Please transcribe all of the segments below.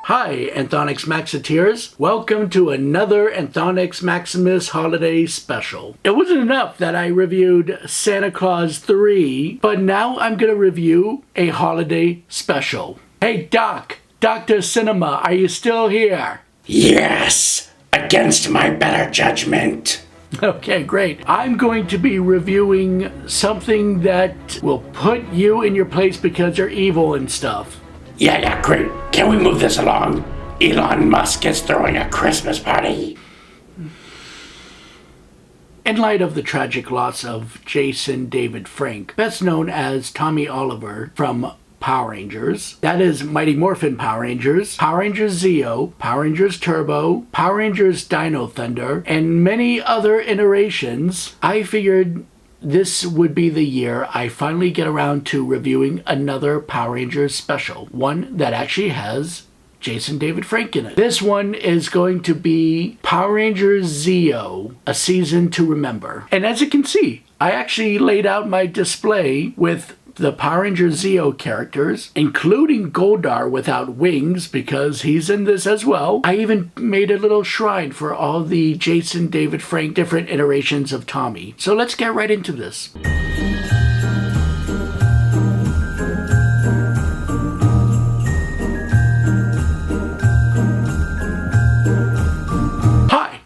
Hi, Anthonix Maxiteers. Welcome to another Anthonix Maximus holiday special. It wasn't enough that I reviewed Santa Claus 3, but now I'm going to review a holiday special. Hey, Doc, Dr. Cinema, are you still here? Yes, against my better judgment. Okay, great. I'm going to be reviewing something that will put you in your place because you're evil and stuff. Yeah, great. Can we move this along? Elon Musk is throwing a Christmas party. In light of the tragic loss of Jason David Frank, best known as Tommy Oliver from Power Rangers, that is Mighty Morphin Power Rangers, Power Rangers Zeo, Power Rangers Turbo, Power Rangers Dino Thunder, and many other iterations, I figured this would be the year I finally get around to reviewing another Power Rangers special, one that actually has Jason David Frank in it. This one is going to be Power Rangers Zeo, A Season to Remember. And as you can see, I actually laid out my display with the Power Rangers Zeo characters, including Goldar without wings because he's in this as well. I even made a little shrine for all the Jason David Frank different iterations of Tommy. So let's get right into this. Hi,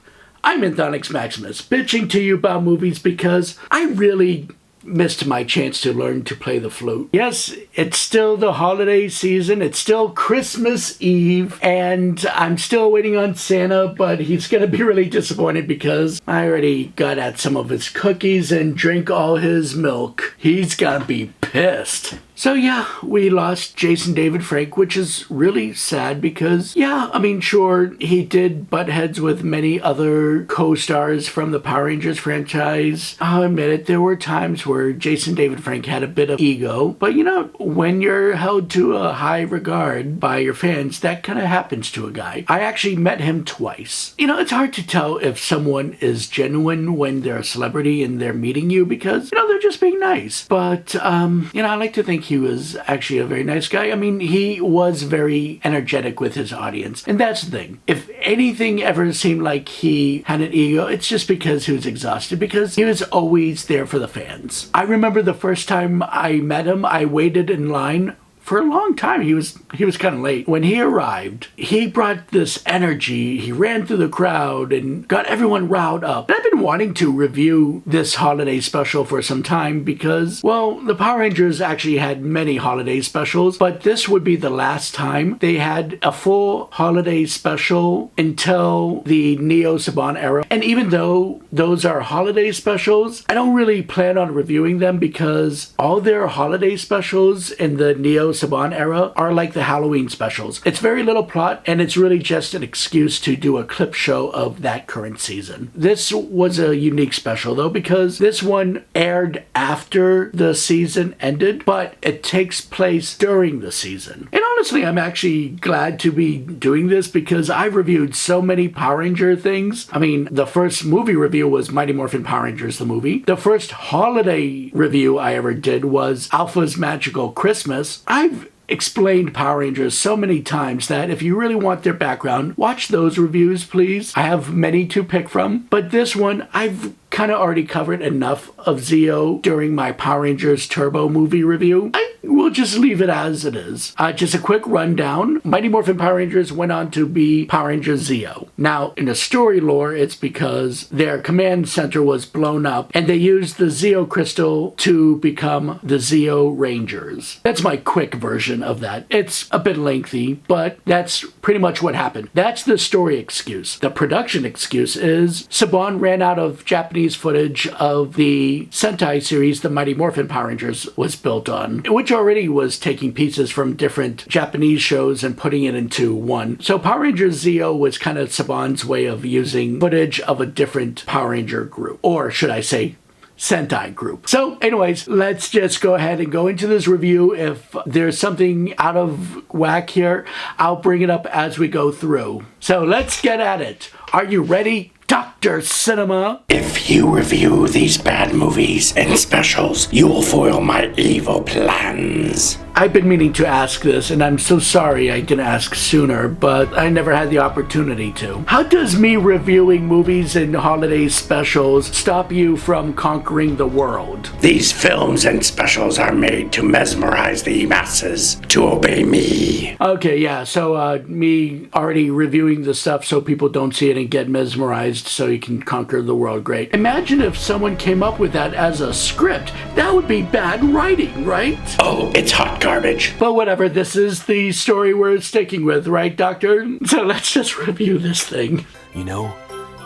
I'm Anthonix Maximus, bitching to you about movies because I really missed my chance to learn to play the flute. Yes, it's still the holiday season. It's still Christmas Eve, and I'm still waiting on Santa, but he's gonna be really disappointed because I already got at some of his cookies and drank all his milk. He's gonna be pissed. So yeah, we lost Jason David Frank, which is really sad because, yeah, I mean, sure, he did butt heads with many other co-stars from the Power Rangers franchise. I'll admit it, there were times where Jason David Frank had a bit of ego, but you know, when you're held to a high regard by your fans, that kind of happens to a guy. I actually met him twice. You know, it's hard to tell if someone is genuine when they're a celebrity and they're meeting you because, you know, they're just being nice. But, you know, I like to think he was actually a very nice guy. I mean, he was very energetic with his audience. And that's the thing. If anything ever seemed like he had an ego, it's just because he was exhausted, because he was always there for the fans. I remember the first time I met him, I waited in line for a long time. He was kind of late. When he arrived, he brought this energy. He ran through the crowd and got everyone riled up. And I've been wanting to review this holiday special for some time because, well, the Power Rangers actually had many holiday specials, but this would be the last time they had a full holiday special until the Neo Saban era. And even though those are holiday specials, I don't really plan on reviewing them because all their holiday specials in the Neo Saban era are like the Halloween specials. It's very little plot, and it's really just an excuse to do a clip show of that current season. This was a unique special though, because this one aired after the season ended, but it takes place during the season. And honestly, I'm actually glad to be doing this because I've reviewed so many Power Ranger things. I mean, the first movie review was Mighty Morphin Power Rangers, the movie. The first holiday review I ever did was Alpha's Magical Christmas. I've explained Power Rangers so many times that if you really want their background, watch those reviews, please. I have many to pick from, but this one, I've kind of already covered enough of Zeo during my Power Rangers Turbo movie review. We'll just leave it as it is. Just a quick rundown. Mighty Morphin Power Rangers went on to be Power Rangers Zeo. Now, in the story lore, it's because their command center was blown up and they used the Zeo crystal to become the Zeo Rangers. That's my quick version of that. It's a bit lengthy, but that's pretty much what happened. That's the story excuse. The production excuse is Saban ran out of Japanese footage of the Sentai series the Mighty Morphin Power Rangers was built on, which already was taking pieces from different Japanese shows and putting it into one. So Power Rangers Zeo was kind of Saban's way of using footage of a different Power Ranger group, or should I say Sentai group. So anyways, let's just go ahead and go into this review. If there's something out of whack here, I'll bring it up as we go through. So let's get at it. Are you ready, Dr. Cinema? If you review these bad movies and specials, you will foil my evil plans. I've been meaning to ask this, and I'm so sorry I didn't ask sooner, but I never had the opportunity to. How does me reviewing movies and holiday specials stop you from conquering the world? These films and specials are made to mesmerize the masses, to obey me. Okay, yeah, so me already reviewing the stuff so people don't see it and get mesmerized so you can conquer the world. Great. Imagine if someone came up with that as a script. That would be bad writing, right? Oh, it's hot garbage. But whatever, this is the story we're sticking with, right, Doctor? So let's just review this thing. You know,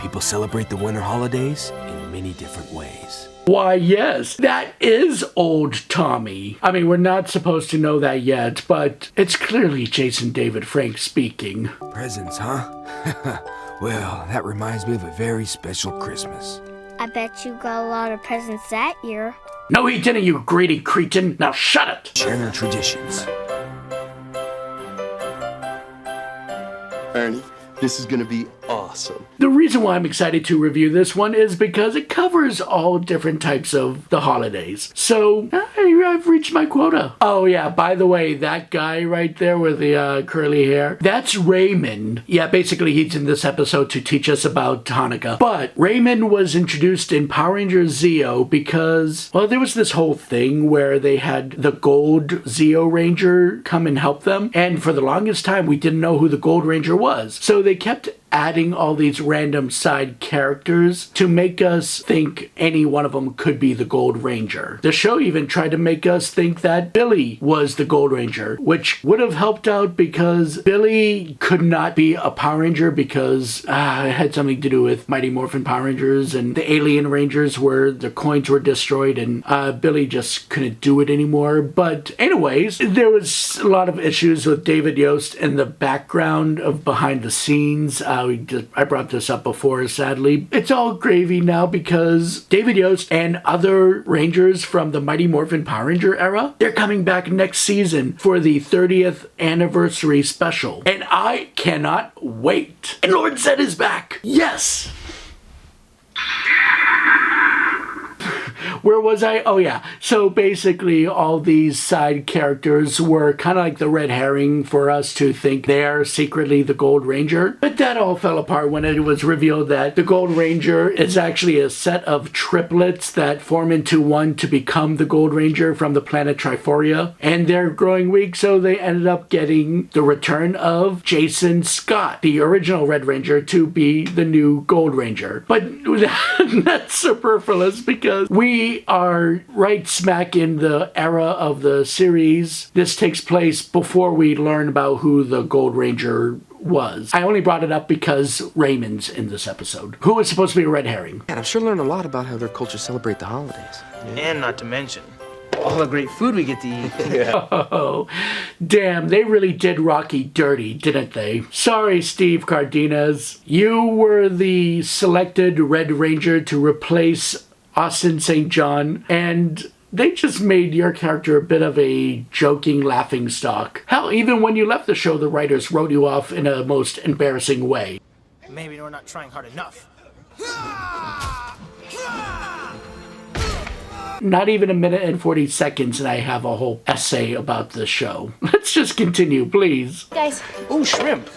people celebrate the winter holidays in many different ways. Why, yes, that is old Tommy. I mean, we're not supposed to know that yet, but it's clearly Jason David Frank speaking. Presents, huh? Well, that reminds me of a very special Christmas. I bet you got a lot of presents that year. No, he didn't, you greedy cretin. Now shut it! Sharing traditions. Ernie, this is gonna be awesome. The reason why I'm excited to review this one is because it covers all different types of the holidays. So, I've reached my quota. Oh yeah, by the way, that guy right there with the curly hair, that's Raymond. Yeah, basically he's in this episode to teach us about Hanukkah. But Raymond was introduced in Power Rangers Zeo because, well, there was this whole thing where they had the Gold Zeo Ranger come and help them. And for the longest time, we didn't know who the Gold Ranger was. So they kept adding all these random side characters to make us think any one of them could be the Gold Ranger. The show even tried to make us think that Billy was the Gold Ranger, which would have helped out because Billy could not be a Power Ranger because it had something to do with Mighty Morphin Power Rangers and the Alien Rangers where the coins were destroyed and Billy just couldn't do it anymore. But anyways, there was a lot of issues with David Yost in the background of behind the scenes. I brought this up before, sadly. It's all gravy now because David Yost and other Rangers from the Mighty Morphin Power Ranger era, they're coming back next season for the 30th anniversary special. And I cannot wait. And Lord Zed is back. Yes! Where was I? Oh yeah. So basically all these side characters were kind of like the red herring for us to think they're secretly the Gold Ranger. But that all fell apart when it was revealed that the Gold Ranger is actually a set of triplets that form into one to become the Gold Ranger from the planet Triforia. And they're growing weak, so they ended up getting the return of Jason Scott, the original Red Ranger, to be the new Gold Ranger. But that's superfluous because we are right smack in the era of the series. This takes place before we learn about who the Gold Ranger was. I only brought it up because Raymond's in this episode, who is supposed to be a red herring. Man, I've sure learned a lot about how their culture celebrate the holidays. And not to mention all the great food we get to eat. Oh, damn, they really did Rocky dirty, didn't they? Sorry, Steve Cardenas. You were the selected Red Ranger to replace Austin St. John, and they just made your character a bit of a joking laughing stock. Hell, even when you left the show, the writers wrote you off in a most embarrassing way. Maybe we're not trying hard enough. Not even a minute and 40 seconds and I have a whole essay about the show. Let's just continue, please. Guys, Ooh, shrimp.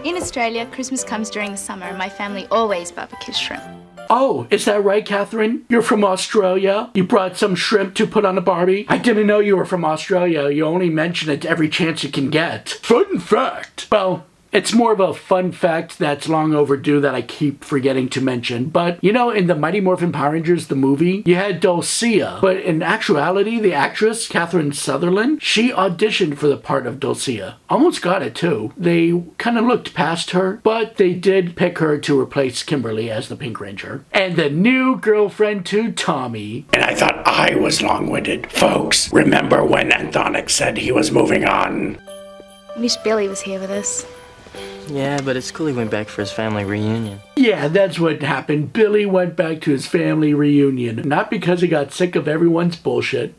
in Australia, Christmas comes during the summer and my family always barbecues shrimp. Oh, is that right, Catherine? You're from Australia? You brought some shrimp to put on a barbie? I didn't know you were from Australia. You only mention it every chance you can get. Fun fact. Well, it's more of a fun fact that's long overdue that I keep forgetting to mention. But, you know, in the Mighty Morphin Power Rangers, the movie, you had Dulcea. But in actuality, the actress, Catherine Sutherland, she auditioned for the part of Dulcea. Almost got it, too. They kind of looked past her, but they did pick her to replace Kimberly as the Pink Ranger. And the new girlfriend to Tommy. And I thought I was long-winded. Folks, remember when Anthonix said he was moving on? Wish Billy was here with us. Yeah, but it's cool he went back for his family reunion. Yeah, that's what happened. Billy went back to his family reunion. Not because he got sick of everyone's bullshit.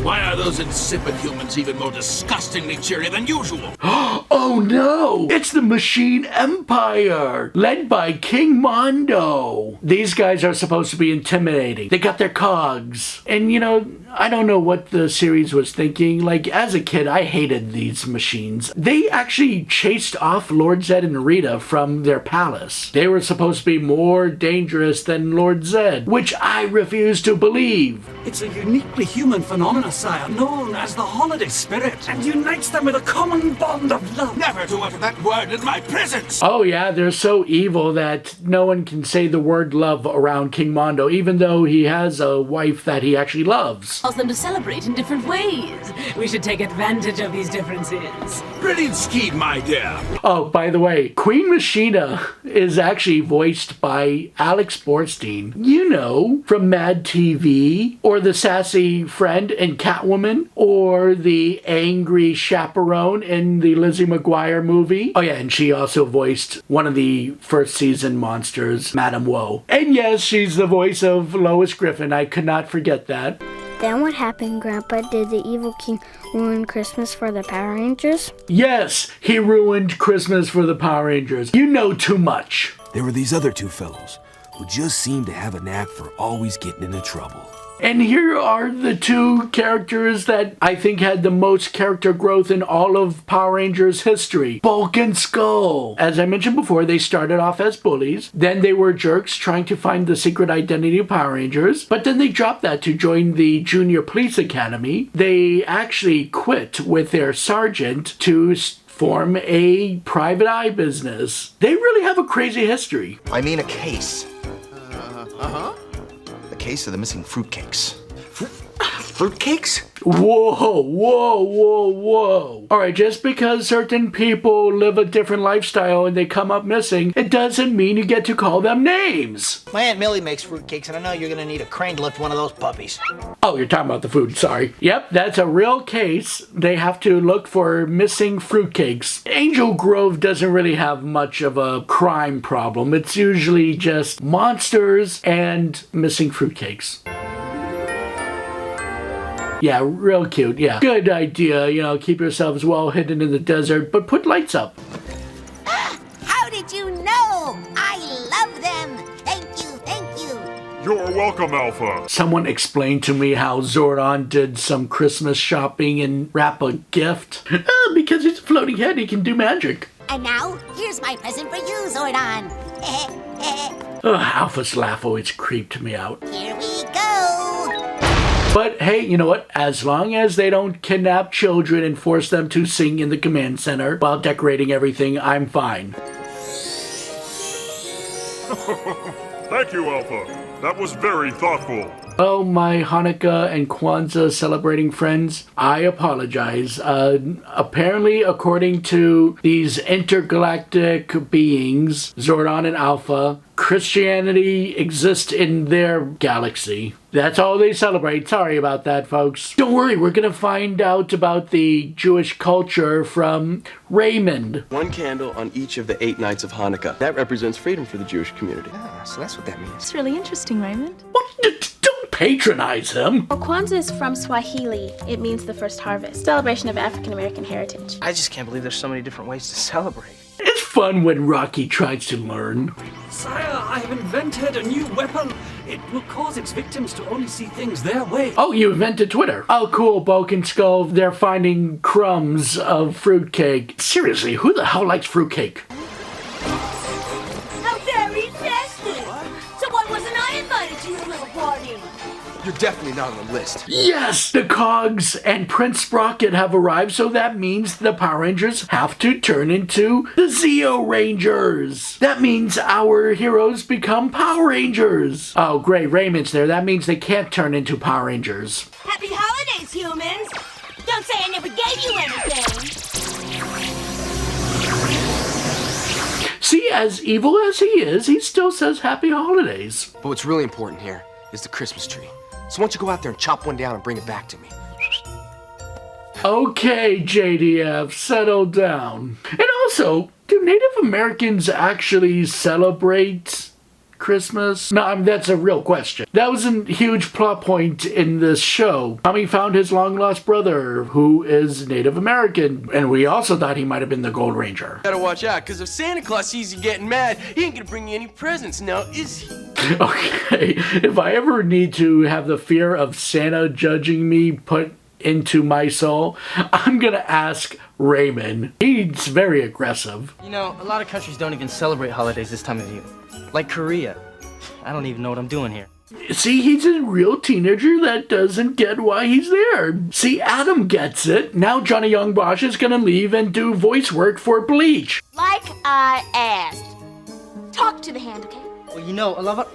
Why are those insipid humans even more disgustingly cheery than usual? Oh no! It's the Machine Empire, led by King Mondo. These guys are supposed to be intimidating. They got their cogs. And you know, I don't know what the series was thinking. Like, as a kid, I hated these machines. They actually chased off Lord Zed and Rita from their palace. They were supposed to be more dangerous than Lord Zed, which I refuse to believe. It's a uniquely human phenomenon, sire, known as the holiday spirit, and unites them with a common bond of love. Never to utter that word in my presence! Oh yeah, they're so evil that no one can say the word love around King Mondo, even though he has a wife that he actually loves. Allows them to celebrate in different ways. We should take advantage of these differences. Brilliant scheme, my dear. Oh, by the way, Queen Machina is actually voiced by Alex Borstein. You know, from Mad TV, or the sassy friend in Catwoman, or the angry chaperone in the Lizzie McGuire movie. Oh yeah, and she also voiced one of the first season monsters, Madame Woe. And yes, she's the voice of Lois Griffin. I could not forget that. Then what happened, Grandpa? Did the evil king ruin Christmas for the Power Rangers? Yes, he ruined Christmas for the Power Rangers. You know too much. There were these other two fellows who just seemed to have a knack for always getting into trouble. And here are the two characters that I think had the most character growth in all of Power Rangers history. Bulk and Skull. As I mentioned before, they started off as bullies. Then they were jerks trying to find the secret identity of Power Rangers. But then they dropped that to join the Junior Police Academy. They actually quit with their sergeant to form a private eye business. They really have a crazy history. I mean a case. The case of the missing fruitcakes. Fruitcakes? Whoa, whoa, whoa, whoa. Alright, just because certain people live a different lifestyle and they come up missing, it doesn't mean you get to call them names. My Aunt Millie makes fruitcakes, and I know you're gonna need a crane to lift one of those puppies. Oh, you're talking about the food, sorry. Yep, that's a real case. They have to look for missing fruitcakes. Angel Grove doesn't really have much of a crime problem. It's usually just monsters and missing fruitcakes. Yeah, real cute, yeah. Good idea, you know, keep yourselves well hidden in the desert, but put lights up. How did you know? I love them. Thank you, thank you. You're welcome, Alpha. Someone explained to me how Zordon did some Christmas shopping and wrap a gift. Because he's a floating head, he can do magic. And now, here's my present for you, Zordon. Alpha's laugh always creeped me out. Here we go. But hey, you know what? As long as they don't kidnap children and force them to sing in the command center while decorating everything, I'm fine. Thank you, Alpha. That was very thoughtful. Oh, my Hanukkah and Kwanzaa celebrating friends, I apologize. Apparently, according to these intergalactic beings, Zordon and Alpha, Christianity exists in their galaxy. That's all they celebrate. Sorry about that, folks. Don't worry, we're gonna find out about the Jewish culture from Raymond. One candle on each of the 8 nights of Hanukkah. That represents freedom for the Jewish community. So that's what that means. It's really interesting, Raymond. What? Don't patronize him. Well, Kwanzaa is from Swahili. It means the first harvest. Celebration of African American heritage. I just can't believe there's so many different ways to celebrate. It's fun when Rocky tries to learn. Sire, I have invented a new weapon. It will cause its victims to only see things their way. Oh, you invented Twitter. Oh, cool, Bulk and Skull. They're finding crumbs of fruitcake. Seriously, who the hell likes fruitcake? How very festive. So why wasn't I invited to your little party? You're definitely not on the list. Yes, the Cogs and Prince Sprocket have arrived, so that means the Power Rangers have to turn into the Zeo Rangers. That means our heroes become Power Rangers. Oh, great, Raymond's there. That means they can't turn into Power Rangers. Happy holidays, humans. Don't say I never gave you anything. See, as evil as he is, he still says happy holidays. But what's really important here is the Christmas tree. So why don't you go out there and chop one down and bring it back to me? Okay, JDF, settle down. And also, do Native Americans actually celebrate Christmas? No, I mean, that's a real question. That was a huge plot point in this show. Tommy found his long-lost brother, who is Native American, and we also thought he might have been the Gold Ranger. Gotta watch out, because if Santa Claus sees you getting mad, he ain't gonna bring you any presents now, is he? Okay, if I ever need to have the fear of Santa judging me put into my soul, I'm gonna ask Raymond. He's very aggressive. You know, a lot of countries don't even celebrate holidays this time of year. Like Korea. I don't even know what I'm doing here. See, he's a real teenager that doesn't get why he's there. See, Adam gets it. Now Johnny Young Bosch is gonna leave and do voice work for Bleach. Like I asked. Talk to the hand, okay? Well, you know, a lot of...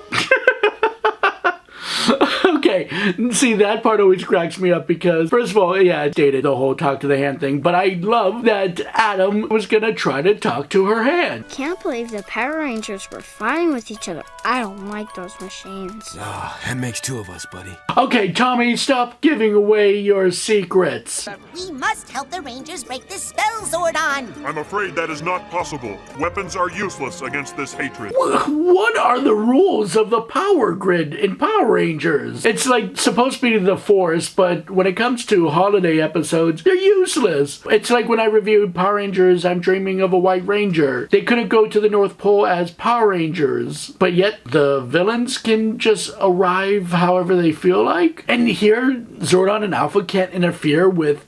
Okay, see, that part always cracks me up because, first of all, yeah, it dated the whole talk to the hand thing, but I love that Adam was gonna try to talk to her hand. Can't believe the Power Rangers were fighting with each other. I don't like those machines. Ah, that makes two of us, buddy. Okay, Tommy, stop giving away your secrets. We must help the Rangers break this spell, Zordon. I'm afraid that is not possible. Weapons are useless against this hatred. What are the rules of the power grid in Power Rangers? It's like supposed to be the Force, but when it comes to holiday episodes, they're useless. It's like when I reviewed Power Rangers, I'm Dreaming of a White Ranger. They couldn't go to the North Pole as Power Rangers, but yet the villains can just arrive however they feel like. And here, Zordon and Alpha can't interfere with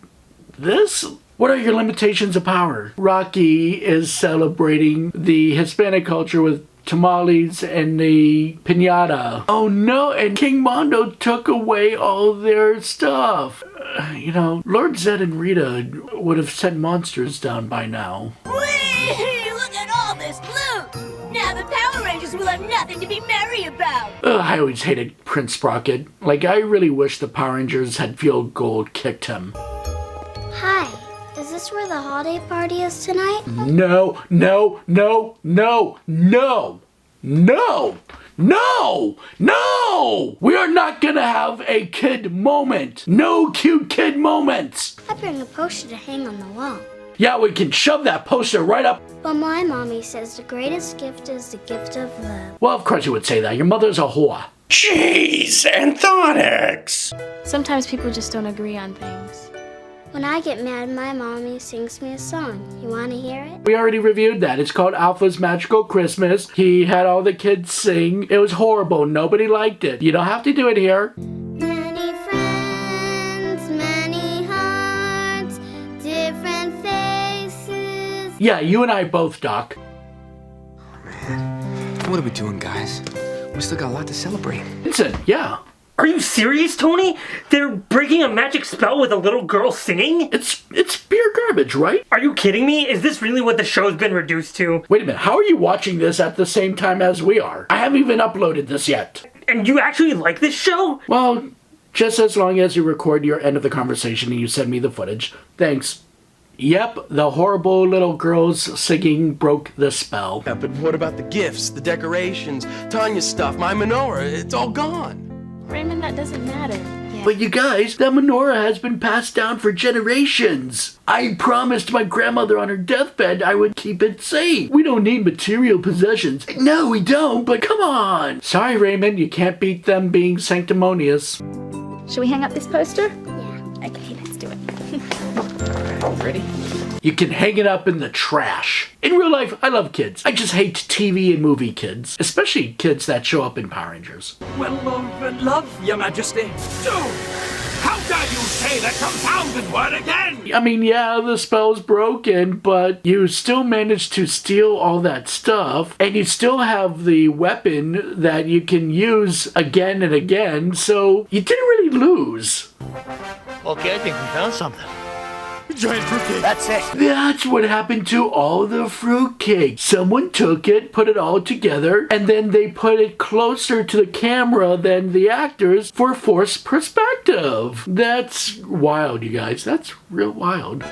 this? What are your limitations of power? Rocky is celebrating the Hispanic culture with tamales and the piñata. Oh no, and King Mondo took away all their stuff. You know, Lord Zed and Rita would have sent monsters down by now. Whee! Look at all this loot! Now the Power Rangers will have nothing to be merry about. I always hated Prince Sprocket. Like, I really wish the Power Rangers had Field Gold kicked him. Hi, is this where the holiday party is tonight? No, no, no, no, no, no, no, no! We are not gonna have a kid moment. No cute kid moments. I bring a poster to hang on the wall. Yeah, we can shove that poster right up. But my mommy says the greatest gift is the gift of love. Well, of course you would say that. Your mother's a whore. Jeez, Anthonix! Sometimes people just don't agree on things. When I get mad, my mommy sings me a song. You want to hear it? We already reviewed that. It's called Alpha's Magical Christmas. He had all the kids sing. It was horrible. Nobody liked it. You don't have to do it here. Many friends, many hearts, different faces. Yeah, you and I both, Doc. Oh, man. What are we doing, guys? We still got a lot to celebrate. Vincent, yeah. Are you serious, Tony? They're breaking a magic spell with a little girl singing? It's pure garbage, right? Are you kidding me? Is this really what the show's been reduced to? Wait a minute, how are you watching this at the same time as we are? I haven't even uploaded this yet. And you actually like this show? Well, just as long as you record your end of the conversation and you send me the footage. Thanks. Yep, the horrible little girls singing broke the spell. Yeah, but what about the gifts, the decorations, Tanya's stuff, my menorah? It's all gone. Raymond, that doesn't matter. Yeah. But you guys, that menorah has been passed down for generations. I promised my grandmother on her deathbed I would keep it safe. We don't need material possessions. No, we don't, but come on. Sorry, Raymond, you can't beat them being sanctimonious. Should we hang up this poster? Yeah. Okay, let's do it. Ready? You can hang it up in the trash. In real life, I love kids. I just hate TV and movie kids, especially kids that show up in Power Rangers. Well, love, Your Majesty. Dude, how dare you say that confounded word again? I mean, yeah, the spell's broken, but you still managed to steal all that stuff, and you still have the weapon that you can use again and again, so you didn't really lose. Okay, I think we found something. Giant fruitcake. That's it. That's what happened to all the fruitcake. Someone took it, put it all together, and then they put it closer to the camera than the actors for forced perspective. That's wild, you guys. That's real wild.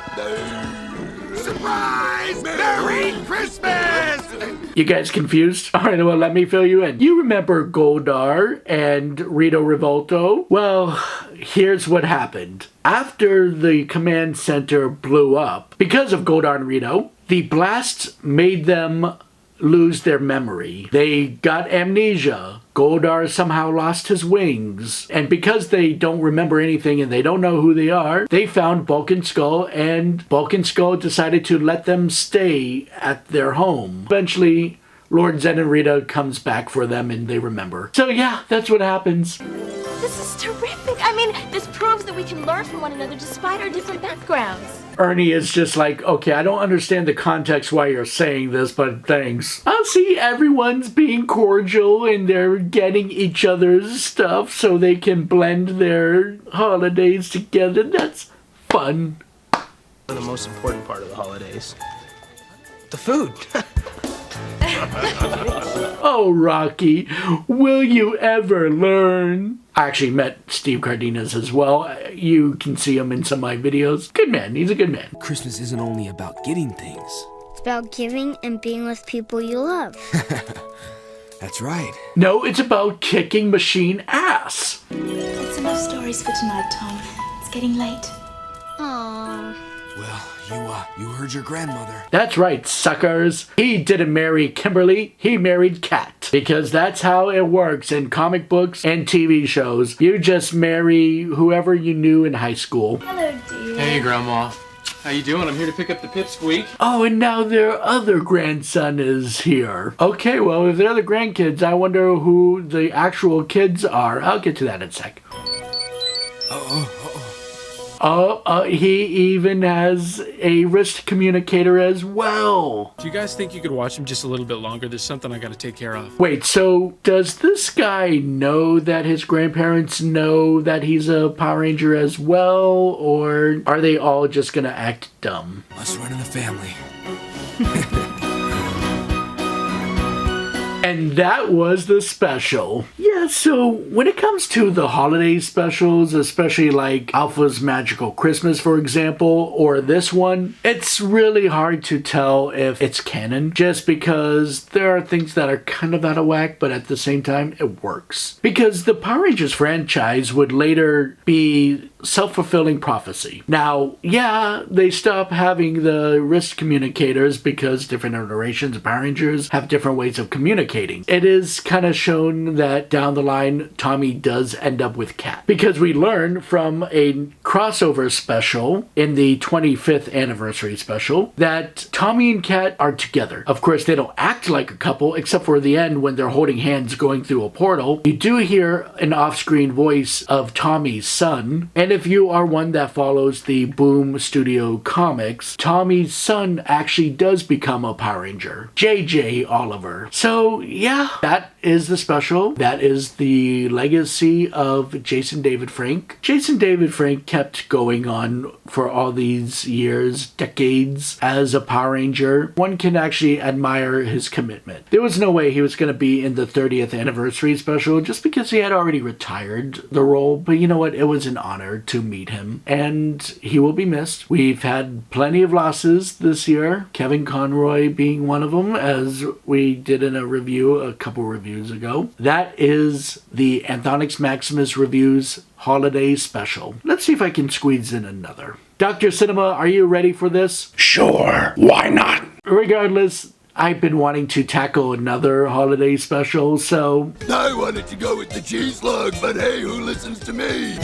Surprise! Merry Christmas! You guys confused? All right, well, let me fill you in. You remember Goldar and Rito Revolto? Well, here's what happened. After the command center blew up, because of Goldar and Rito, the blasts made them lose their memory. They got amnesia. Goldar somehow lost his wings. And because they don't remember anything and they don't know who they are, they found Bulk and Skull, and Bulk and Skull decided to let them stay at their home. Eventually, Lord Zen and Rita comes back for them and they remember. So yeah, that's what happens. This is terrific. I mean, this proves that we can learn from one another despite our different backgrounds. Ernie is just like, okay, I don't understand the context why you're saying this, but thanks. I'll see everyone's being cordial and they're getting each other's stuff so they can blend their holidays together. That's fun. The most important part of the holidays. The food. Oh, Rocky, will you ever learn? I actually met Steve Cardenas as well. You can see him in some of my videos. Good man. He's a good man. Christmas isn't only about getting things. It's about giving and being with people you love. That's right. No, it's about kicking machine ass. That's enough stories for tonight, Tom. It's getting late. Aww. Well, you heard your grandmother. That's right, suckers. He didn't marry Kimberly, he married Kat. Because that's how it works in comic books and TV shows. You just marry whoever you knew in high school. Hello, dear. Hey, Grandma. How you doing? I'm here to pick up the pipsqueak. Oh, and now their other grandson is here. Okay, well, if they're the grandkids, I wonder who the actual kids are. I'll get to that in a sec. He even has a wrist communicator as well. Do you guys think you could watch him just a little bit longer? There's something I gotta take care of. Wait, so does this guy know that his grandparents know that he's a Power Ranger as well? Or are they all just gonna act dumb? Must run in the family. And that was the special. Yeah, so when it comes to the holiday specials, especially like Alpha's Magical Christmas, for example, or this one, it's really hard to tell if it's canon, just because there are things that are kind of out of whack, but at the same time, it works. Because the Power Rangers franchise would later be self-fulfilling prophecy. Now, yeah, they stop having the wrist communicators because different iterations of Power Rangers have different ways of communicating. It is kind of shown that down the line, Tommy does end up with Kat. Because we learn from a crossover special in the 25th anniversary special that Tommy and Kat are together. Of course, they don't act like a couple except for the end when they're holding hands going through a portal. You do hear an off-screen voice of Tommy's son, and if you are one that follows the Boom Studio comics, Tommy's son actually does become a Power Ranger, JJ Oliver. So yeah, that is the special. That is the legacy of Jason David Frank. Jason David Frank kept going on for all these years, decades, as a Power Ranger. One can actually admire his commitment. There was no way he was going to be in the 30th anniversary special just because he had already retired the role, but you know what? It was an honor to meet him, and he will be missed. We've had plenty of losses this year, Kevin Conroy being one of them, as we did in a review a couple reviews ago. That is the Anthonix Maximus Reviews Holiday Special. Let's see if I can squeeze in another. Dr. Cinema, are you ready for this? Sure, why not? Regardless, I've been wanting to tackle another holiday special, so I wanted to go with the cheese log, but hey, who listens to me?